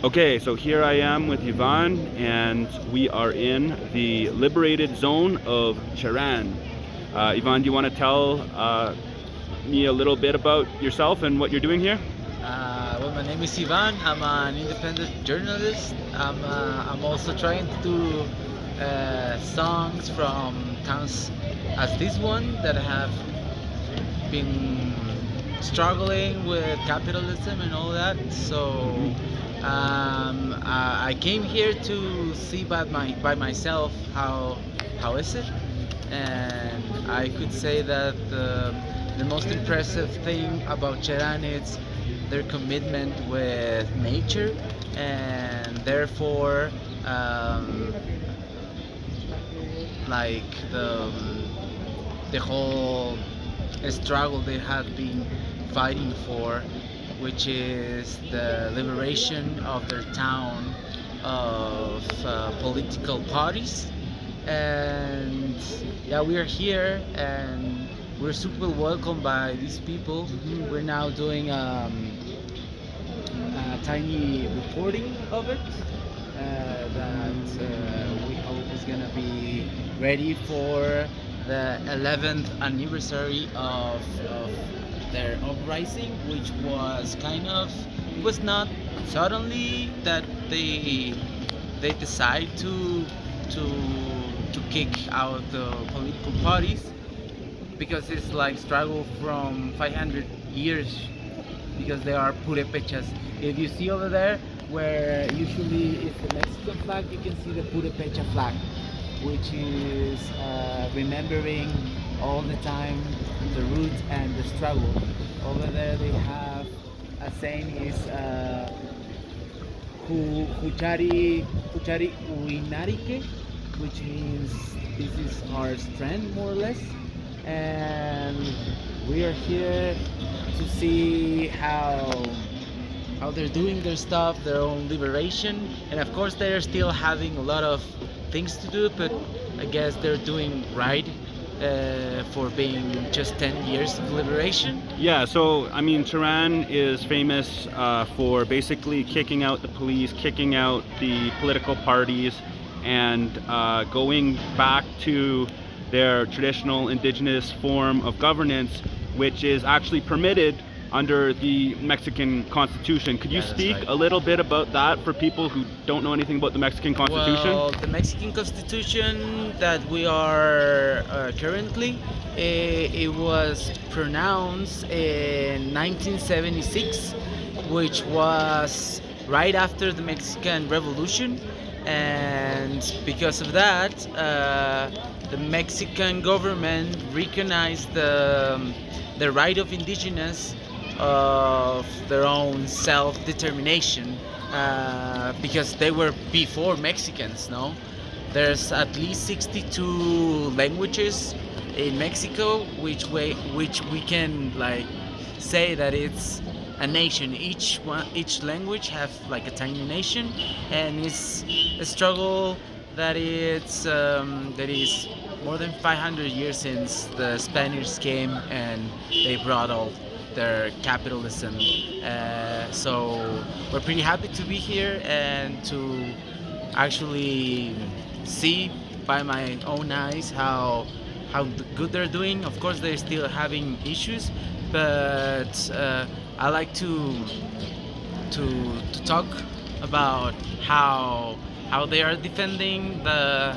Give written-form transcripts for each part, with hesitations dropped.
Okay, so here I am with Ivan, and we are in the liberated zone of Cherán. Ivan, do you want to tell me a little bit about yourself and what you're doing here? Well, my name is Ivan. I'm an independent journalist. I'm also trying to do songs from towns as this one that have been struggling with capitalism and all that. So I came here to see by myself how is it, and I could say that the most impressive thing about Cherán is their commitment with nature, and therefore um, like the whole struggle they have been fighting for, which is the liberation of their town of political parties. And yeah, we are here and we're super welcomed by these people. We're now doing a tiny reporting of it that we hope is gonna be ready for the 11th anniversary of their uprising, which was kind of, it was not suddenly that they decide to to kick out the political parties, because it's like struggle from 500 years, because they are purépechas. If you see over there, where usually it's the Mexican flag, you can see the purépecha flag, which is remembering all the time the roots and the struggle. Over there they have a saying is Huchari Uinarike, which means this is our strength, more or less. And we are here to see how they're doing their stuff, their own liberation, and of course they're still having a lot of things to do, but I guess they're doing right for being just 10 years of liberation. Yeah, so I mean, Tehran is famous for basically kicking out the police, kicking out the political parties, and going back to their traditional indigenous form of governance, which is actually permitted under the Mexican Constitution. Could you Yeah, that's speak right. a little bit about that for people who don't know anything about the Mexican Constitution? Well, the Mexican Constitution that we are currently, it was pronounced in 1976, which was right after the Mexican Revolution, and because of that, the Mexican government recognized the right of indigenous of their own self-determination, because they were before Mexicans. No, there's at least 62 languages in Mexico, which we can like say that it's a nation. Each language have like a tiny nation, and it's a struggle that is more than 500 years since the Spaniards came and they brought all their capitalism. So we're pretty happy to be here and to actually see by my own eyes how good they're doing. Of course, they're still having issues, but I like to talk about how they are defending the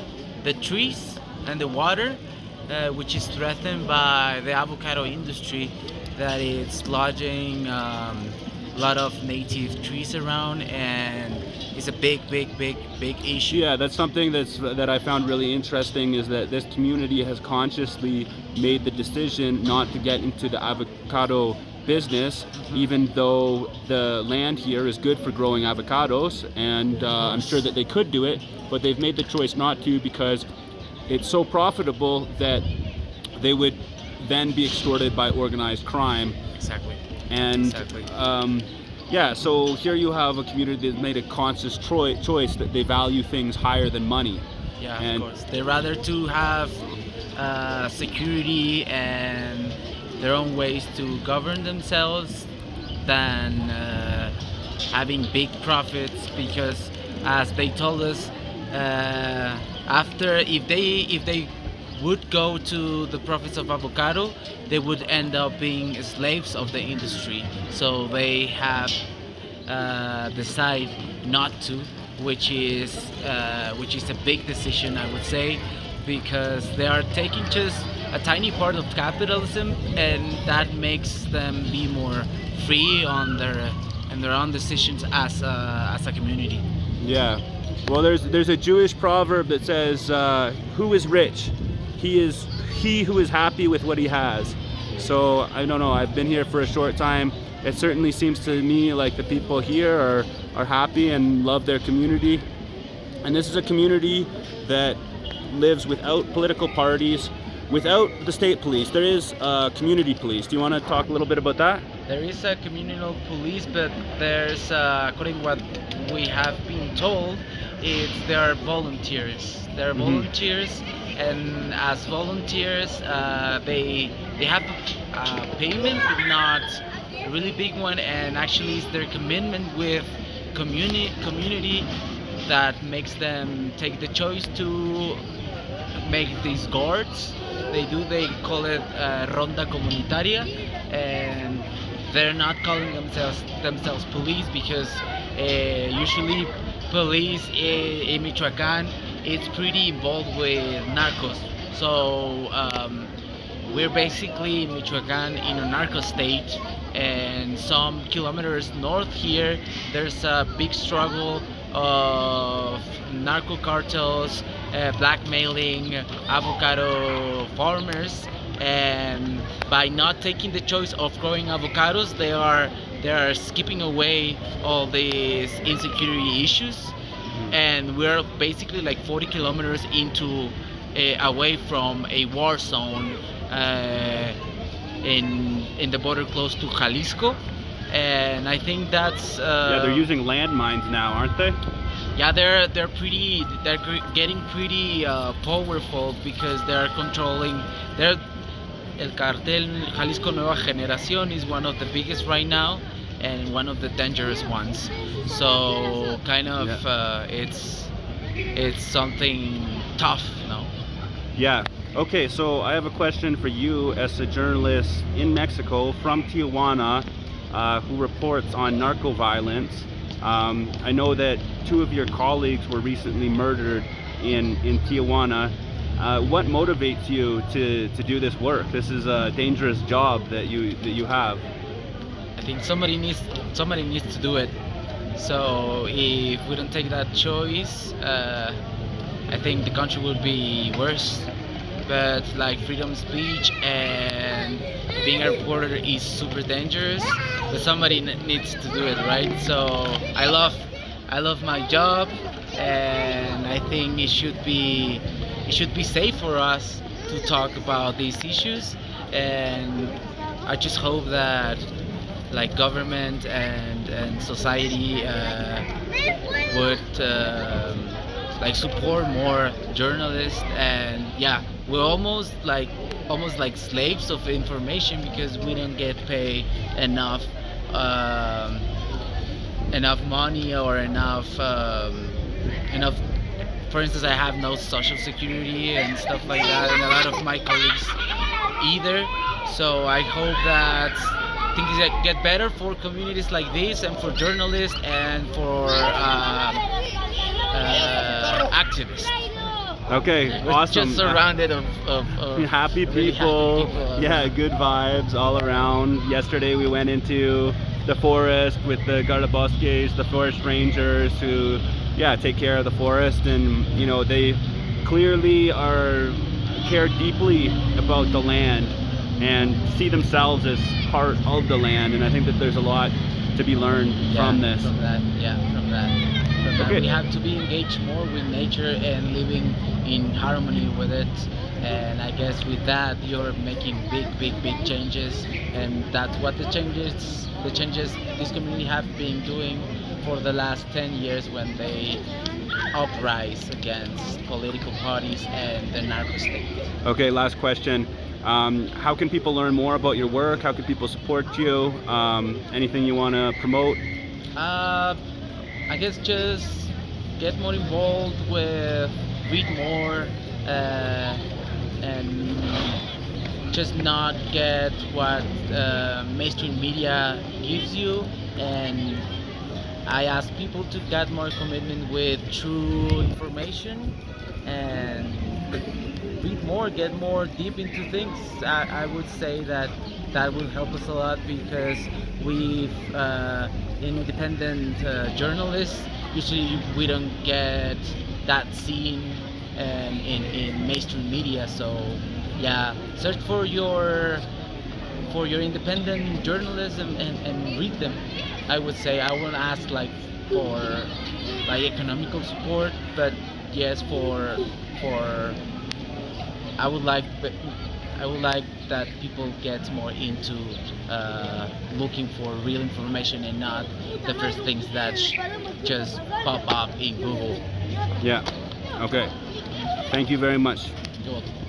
trees and the water, which is threatened by the avocado industry that is lodging a lot of native trees around, and it's a big issue. Yeah, that's something that I found really interesting, is that this community has consciously made the decision not to get into the avocado business, even though the land here is good for growing avocados, and I'm sure that they could do it, but they've made the choice not to because it's so profitable that they would then be extorted by organized crime. Exactly. And Exactly. yeah, so here you have a community that made a conscious choice that they value things higher than money. Yeah, And of course. They rather to have security and their own ways to govern themselves than having big profits because, as they told us, after if they would go to the profits of avocado, they would end up being slaves of the industry. So they have decide not to, which is a big decision, I would say, because they are taking just a tiny part of capitalism, and that makes them be more free on their own decisions as a community. Yeah. Well, there's a Jewish proverb that says, "Who is rich? He is he who is happy with what he has." So I don't know. I've been here for a short time. It certainly seems to me like the people here are happy and love their community. And this is a community that lives without political parties, without the state police. There is community police. Do you want to talk a little bit about that? There is a communal police, but there's, according what we have been told, there are volunteers. There are volunteers, and as volunteers, they have a payment, but not a really big one. And actually, it's their commitment with community that makes them take the choice to make these guards. They call it ronda comunitaria, and they're not calling themselves police because usually police in Michoacan it's pretty involved with narcos. So we're basically in Michoacan in a narco state, and some kilometers north here there's a big struggle of narco cartels blackmailing avocado farmers, and by not taking the choice of growing avocados, they are skipping away all these insecurity issues, and we're basically like 40 kilometers into away from a war zone in the border close to Jalisco, and I think that's Yeah, they're using landmines now, aren't they? yeah, they're getting pretty powerful because they're controlling. They're El cartel Jalisco Nueva Generación is one of the biggest right now and one of the dangerous ones. So kind of it's something tough, you know. Yeah. Okay, so I have a question for you as a journalist in Mexico from Tijuana who reports on narco violence. I know that two of your colleagues were recently murdered in Tijuana. What motivates you to do this work? This is a dangerous job that you have. I think somebody needs to do it. So if we don't take that choice, I think the country will be worse. But like freedom of speech and being a reporter is super dangerous. But somebody needs to do it, right? So I love my job, and I think it should be safe for us to talk about these issues. And I just hope that like government and society would like support more journalists. And yeah, we're almost like slaves of information because we don't get paid enough money or enough. For instance, I have no social security and stuff like that, and a lot of my colleagues either. So I hope that things get better for communities like this, and for journalists, and for activists. Okay, We're awesome. just surrounded of happy really people. happy people. Yeah, good vibes all around. Yesterday we went into the forest with the guardabosques, the forest rangers who take care of the forest, and they clearly care deeply about the land and see themselves as part of the land, and I think that there's a lot to be learned from this. From that. Okay. We have to be engaged more with nature and living in harmony with it. And I guess with that you're making big changes, and that's what the changes this community have been doing for the last 10 years when they uprise against political parties and the narco state. Okay, last question. How can people learn more about your work? How can people support you? Anything you want to promote? Uh, I guess just get more involved with, read more, and just not get what mainstream media gives you. And I ask people to get more commitment with true information and read more, get more deep into things. I would say that that will help us a lot because we've independent journalists usually we don't get that seen in mainstream media. So yeah, search for your independent journalism and read them. I would say I won't ask like for like economical support, but yes, for I would like I would like that people get more into looking for real information and not the first things that just pop up in Google. Yeah. Okay. Thank you very much. You're welcome.